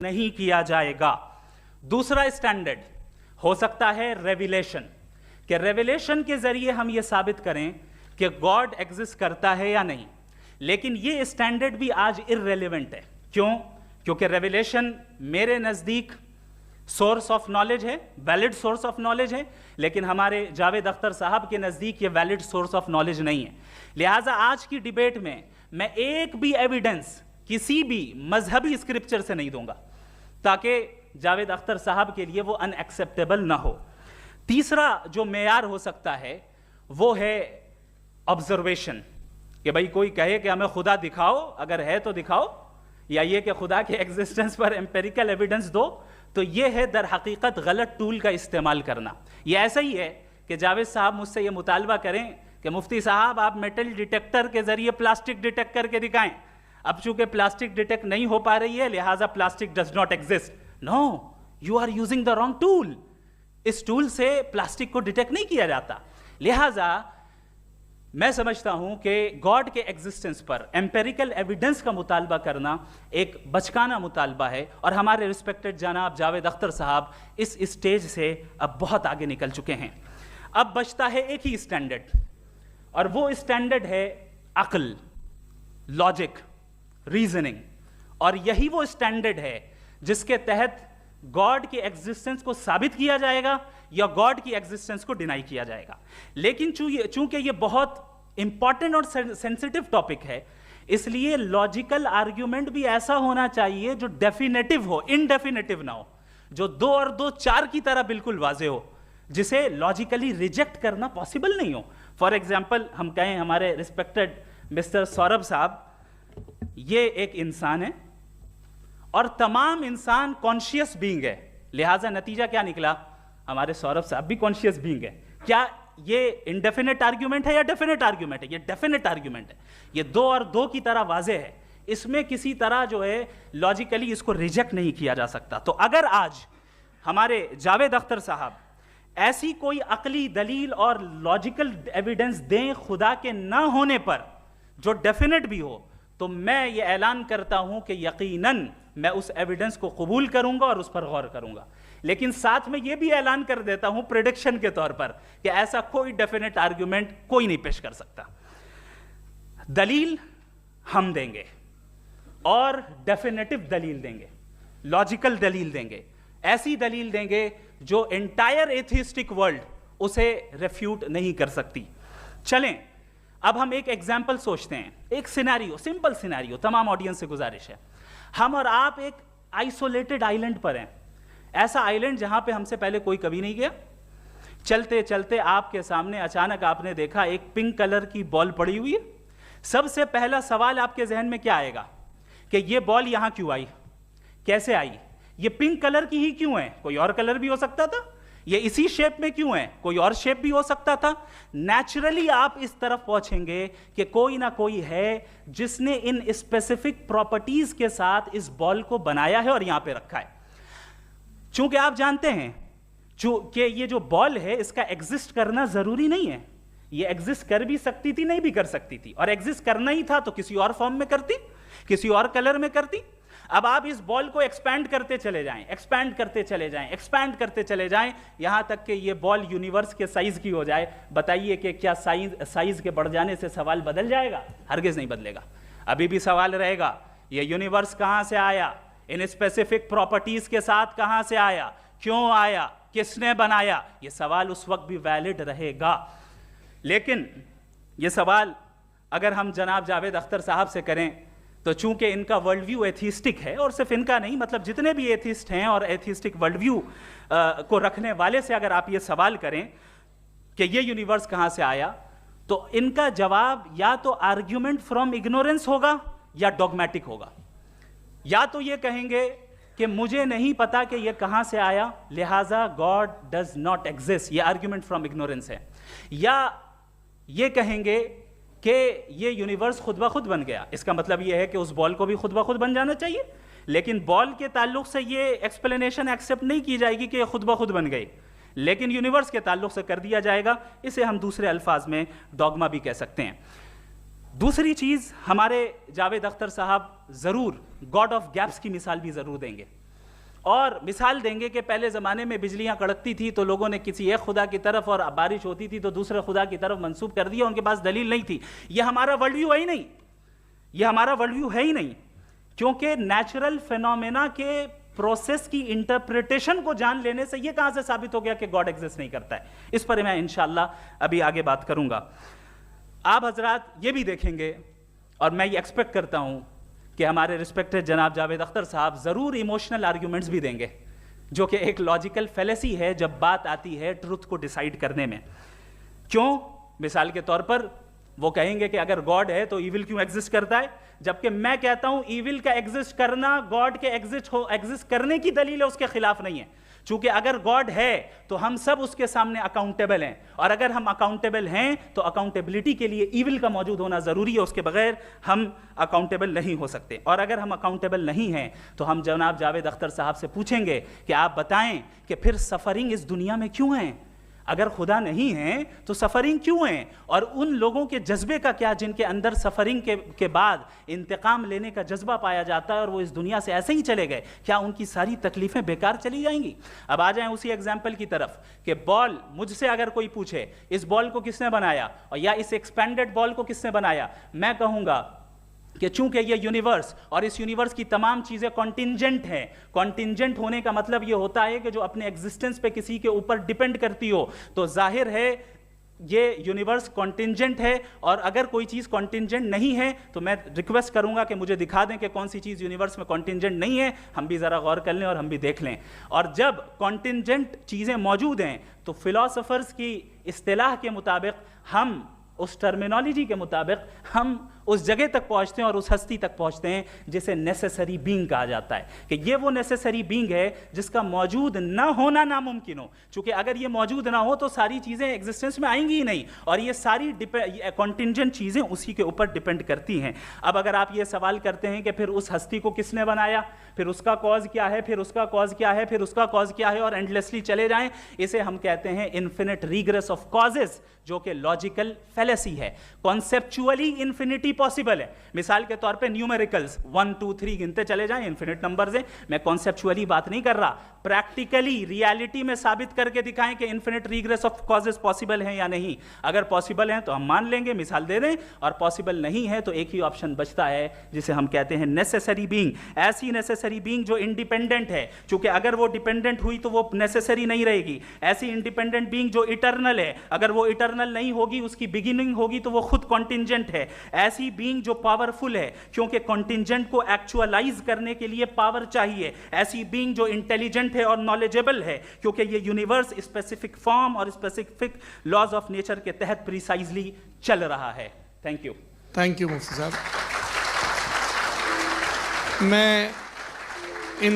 नहीं किया जाएगा। दूसरा स्टैंडर्ड हो सकता है रेविलेशन, कि रेविलेशन के जरिए हम ये साबित करें कि गॉड एग्जिस्ट करता है या नहीं। लेकिन ये स्टैंडर्ड भी आज इररेलेवेंट है। क्यों? क्योंकि रेविलेशन मेरे नज़दीक सोर्स ऑफ नॉलेज है, वैलिड सोर्स ऑफ नॉलेज है, लेकिन हमारे जावेद अख्तर साहब के नज़दीक ये वैलिड सोर्स ऑफ नॉलेज नहीं है। लिहाजा आज की डिबेट में मैं एक भी एविडेंस किसी भी मजहबी स्क्रिप्चर से नहीं दूंगा, ताकि जावेद अख्तर साहब के लिए वो अनएक्सेप्टेबल ना हो। तीसरा जो मेयार हो सकता है वो है ऑब्जर्वेशन, कि भाई कोई कहे कि हमें खुदा दिखाओ, अगर है तो दिखाओ, या ये कि खुदा के एग्जिस्टेंस पर एम्पेरिकल एविडेंस दो। तो ये है दर हकीकत गलत टूल का इस्तेमाल करना। ये ऐसा ही है कि जावेद साहब मुझसे ये मुतालबा करें कि मुफ्ती साहब आप मेटल डिटेक्टर के जरिए प्लास्टिक डिटेक्ट करके दिखाएं। अब चूंकि प्लास्टिक डिटेक्ट नहीं हो पा रही है, लिहाजा plastic does not exist. No, you are using the wrong tool. इस टूल से प्लास्टिक को डिटेक्ट नहीं किया जाता। लिहाजा मैं समझता हूं कि गॉड के एग्जिस्टेंस पर एम्पेरिकल एविडेंस का मुतालबा करना एक बचकाना मुतालबा है, और हमारे रिस्पेक्टेड जनाब जावेद अख्तर साहब इस स्टेज से अब बहुत आगे निकल चुके हैं। अब बचता है एक ही स्टैंडर्ड, और वो स्टैंडर्ड है अक्ल, लॉजिक, रीजनिंग। और यही वो स्टैंडर्ड है जिसके तहत गॉड की एग्जिस्टेंस को साबित किया जाएगा या गॉड की एग्जिस्टेंस को डिनाई किया जाएगा। लेकिन चूंकि ये बहुत इंपॉर्टेंट और सेंसिटिव टॉपिक है, इसलिए लॉजिकल आर्ग्यूमेंट भी ऐसा होना चाहिए जो डेफिनेटिव हो, इनडेफिनेटिव ना हो, जो 2 और 2 4 की तरह बिल्कुल वाजे हो, जिसे लॉजिकली रिजेक्ट करना पॉसिबल नहीं हो। फॉर एग्जाम्पल हम कहें हमारे रिस्पेक्टेड मिस्टर सौरभ साहब, ये एक इंसान है और तमाम इंसान कॉन्शियस बीइंग है। लिहाजा नतीजा क्या निकला? हमारे सौरभ साहब भी कॉन्शियस बीइंग है। क्या ये इनडेफिनेट आर्ग्यूमेंट है या डेफिनेट आर्ग्यूमेंट है? ये डेफिनेट आर्ग्यूमेंट है। ये 2 और 2 की तरह वाजे है, इसमें किसी तरह जो है लॉजिकली इसको रिजेक्ट नहीं किया जा सकता। तो अगर आज हमारे जावेद अख्तर साहब ऐसी कोई अकली दलील और लॉजिकल एविडेंस दें खुदा के ना होने पर जो डेफिनेट भी हो, तो मैं ये ऐलान करता हूं कि यकीनन मैं उस एविडेंस को कबूल करूंगा और उस पर गौर करूंगा। लेकिन साथ में यह भी ऐलान कर देता हूं प्रेडिक्शन के तौर पर कि ऐसा कोई डेफिनेट आर्ग्यूमेंट कोई नहीं पेश कर सकता। दलील हम देंगे और डेफिनेटिव दलील देंगे, लॉजिकल दलील देंगे, ऐसी दलील देंगे जो एंटायर एथिस्टिक वर्ल्ड उसे रेफ्यूट नहीं कर सकती। चलें अब हम एक एग्जाम्पल सोचते हैं, एक सिनेरियो, सिंपल सिनेरियो, तमाम ऑडियंस से गुजारिश है। हम और आप एक आइसोलेटेड आइलैंड पर हैं, ऐसा आइलैंड जहां पे हमसे पहले कोई कभी नहीं गया। चलते चलते आपके सामने अचानक आपने देखा एक पिंक कलर की बॉल पड़ी हुई है। सबसे पहला सवाल आपके जहन में क्या आएगा कि ये बॉल यहां क्यों आई, कैसे आई, ये पिंक कलर की ही क्यों है? कोई और कलर भी हो सकता था। ये इसी शेप में क्यों है? कोई और शेप भी हो सकता था। नेचुरली आप इस तरफ पहुंचेंगे कि कोई ना कोई है जिसने इन स्पेसिफिक प्रॉपर्टीज के साथ इस बॉल को बनाया है और यहां पे रखा है। चूंकि आप जानते हैं कि ये जो बॉल है इसका एग्जिस्ट करना जरूरी नहीं है। ये एग्जिस्ट कर भी सकती थी, नहीं भी कर सकती थी, और एग्जिस्ट करना ही था तो किसी और फॉर्म में करती, किसी और कलर में करती। अब आप इस बॉल को एक्सपैंड करते चले जाएं, एक्सपैंड करते चले जाएं, एक्सपैंड करते चले जाएं, यहां तक कि ये बॉल यूनिवर्स के साइज की हो जाए। बताइए कि क्या साइज के बढ़ जाने से सवाल बदल जाएगा? हरगिज नहीं बदलेगा। अभी भी सवाल रहेगा, ये यूनिवर्स कहां से आया, इन स्पेसिफिक प्रॉपर्टीज के साथ कहां से आया, क्यों आया, किसने बनाया? ये सवाल उस वक्त भी वैलिड रहेगा। लेकिन ये सवाल अगर हम जनाब जावेद अख्तर साहब से करें तो चूंकि इनका वर्ल्ड व्यू एथिस्टिक है, और सिर्फ इनका नहीं, मतलब जितने भी एथिस्ट हैं और एथिस्टिक वर्ल्ड व्यू को रखने वाले से अगर आप ये सवाल करें कि ये यूनिवर्स कहां से आया, तो इनका जवाब या तो आर्ग्यूमेंट फ्रॉम इग्नोरेंस होगा या डॉगमेटिक होगा। या तो ये कहेंगे कि मुझे नहीं पता कि ये कहां से आया, लिहाजा गॉड डज नॉट एग्जिस्ट, ये आर्ग्यूमेंट फ्रॉम इग्नोरेंस है। या ये कहेंगे कि ये यूनिवर्स खुद ब खुद बन गया, इसका मतलब ये है कि उस बॉल को भी खुद ब खुद बन जाना चाहिए। लेकिन बॉल के ताल्लुक से ये एक्सप्लेनेशन एक्सेप्ट नहीं की जाएगी कि ये खुद ब खुद बन गई, लेकिन यूनिवर्स के ताल्लुक से कर दिया जाएगा। इसे हम दूसरे अल्फाज में डॉगमा भी कह सकते हैं। दूसरी चीज, हमारे जावेद अख्तर साहब जरूर गॉड ऑफ गैप्स की मिसाल भी जरूर देंगे और मिसाल देंगे कि पहले ज़माने में बिजलियां कड़कती थी तो लोगों ने किसी एक खुदा की तरफ, और बारिश होती थी तो दूसरे खुदा की तरफ मंसूब कर दिया, उनके पास दलील नहीं थी। यह हमारा वर्ल्ड व्यू है ही नहीं, यह हमारा वर्ल्ड व्यू है ही नहीं, क्योंकि नेचुरल फिनोमेना के प्रोसेस की इंटरप्रिटेशन को जान लेने से यह कहां से साबित हो गया कि गॉड एग्जिस्ट नहीं करता है। इस पर मैं इंशाल्लाह अभी आगे बात करूंगा। आप हजरात ये भी देखेंगे, और मैं ये एक्सपेक्ट करता हूं कि हमारे रिस्पेक्टेड जनाब जावेद अख्तर साहब ज़रूर इमोशनल आर्ग्यूमेंट्स भी देंगे, जो कि एक लॉजिकल फेलेसी है जब बात आती है ट्रुथ को डिसाइड करने में। क्यों? मिसाल के तौर पर वो कहेंगे कि अगर गॉड है तो ईविल क्यों एग्जिस्ट करता है, जबकि मैं कहता हूं ईविल का एग्जिस्ट करना गॉड के एग्जिस्ट करने की दलील है, उसके खिलाफ नहीं है। चूंकि अगर गॉड है तो हम सब उसके सामने अकाउंटेबल हैं, और अगर हम अकाउंटेबल हैं तो अकाउंटेबिलिटी के लिए ईविल का मौजूद होना जरूरी है, उसके बगैर हम अकाउंटेबल नहीं हो सकते। और अगर हम अकाउंटेबल नहीं हैं तो हम जनाब जावेद अख्तर साहब से पूछेंगे कि आप बताएं कि फिर सफरिंग इस दुनिया में क्यों है? अगर खुदा नहीं है तो सफरिंग क्यों है? और उन लोगों के जज्बे का क्या जिनके अंदर सफरिंग के बाद इंतकाम लेने का जज्बा पाया जाता है और वो इस दुनिया से ऐसे ही चले गए, क्या उनकी सारी तकलीफें बेकार चली जाएंगी? अब आ जाएं उसी एग्जाम्पल की तरफ कि बॉल, मुझसे अगर कोई पूछे इस बॉल को किसने बनाया और या इस एक्सपेंडेड बॉल को किसने बनाया, मैं कहूंगा कि चूंकि ये यूनिवर्स और इस यूनिवर्स की तमाम चीज़ें कॉन्टिंजेंट हैं। कॉन्टिंजेंट होने का मतलब ये होता है कि जो अपने एग्जिस्टेंस पे किसी के ऊपर डिपेंड करती हो, तो जाहिर है ये यूनिवर्स कॉन्टिंजेंट है। और अगर कोई चीज़ कॉन्टिंजेंट नहीं है तो मैं रिक्वेस्ट करूंगा कि मुझे दिखा दें कि कौन सी चीज़ यूनिवर्स में कॉन्टिंजेंट नहीं है, हम भी ज़रा गौर कर लें और हम भी देख लें। और जब कॉन्टिंजेंट चीज़ें मौजूद हैं तो फिलोसोफर्स की इस्तिलाह के मुताबिक, हम उस टर्मिनोलॉजी के मुताबिक हम उस जगह तक पहुंचते हैं और उस हस्ती तक पहुंचते हैं जिसे नेसेसरी बीइंग कहा जाता है, कि ये वो नेसेसरी बीइंग है जिसका मौजूद ना होना नामुमकिन हो। क्योंकि अगर ये मौजूद ना हो तो सारी चीज़ें एग्जिस्टेंस में आएंगी ही नहीं, और ये सारी कॉन्टिंजेंट चीज़ें उसी के ऊपर डिपेंड करती हैं। अब अगर आप ये सवाल करते हैं कि फिर उस हस्ती को किसने बनाया, फिर उसका कॉज क्या है, फिर उसका कॉज क्या है, फिर उसका कॉज क्या है, और एंडलेसली चले जाएं, इसे हम कहते हैं इन्फिनिट रीग्रेस ऑफ कॉजेस, जो कि लॉजिकल फेलेसी है। कॉन्सेप्चुअली इन्फिनिटी पॉसिबल है। मिसाल के तौर पे न्यूमेरिकल्स 1 2 3 गिनते चले जाएं, इन्फिनिट नंबर्स हैं। मैं कॉन्सेप्चुअली बात नहीं कर रहा, प्रैक्टिकली रियलिटी में साबित करके दिखाएं कि infinite regress of causes possible हैं या नहीं। अगर पॉसिबल हैं तो हम मान लेंगे, मिसाल दे दें, और पॉसिबल नहीं है तो एक ही ऑप्शन बचता है जिसे हम कहते हैं नेसेसरी बीइंग। ऐसी नेसेसरी बीइंग जो इंडिपेंडेंट है, क्योंकि अगर वो डिपेंडेंट हुई तो वो नेसेसरी नहीं रहेगी। ऐसी इंडिपेंडेंट बीइंग जो इटर्नल है, अगर वो इटर्नल नहीं होगी, उसकी बिगिनिंग होगी तो वो खुद कॉन्टिंजेंट है। ऐसी बीइंग जो पावरफुल है, क्योंकि कॉन्टिंजेंट को एक्चुअलाइज करने के लिए पावर चाहिए। ऐसी बीइंग जो इंटेलिजेंट है और नॉलेजेबल है, क्योंकि ये यूनिवर्स स्पेसिफिक फॉर्म और स्पेसिफिक लॉज ऑफ नेचर के तहत प्रिसाइजली चल रहा है। थैंक यू मुफ्ती साहब। मैं इन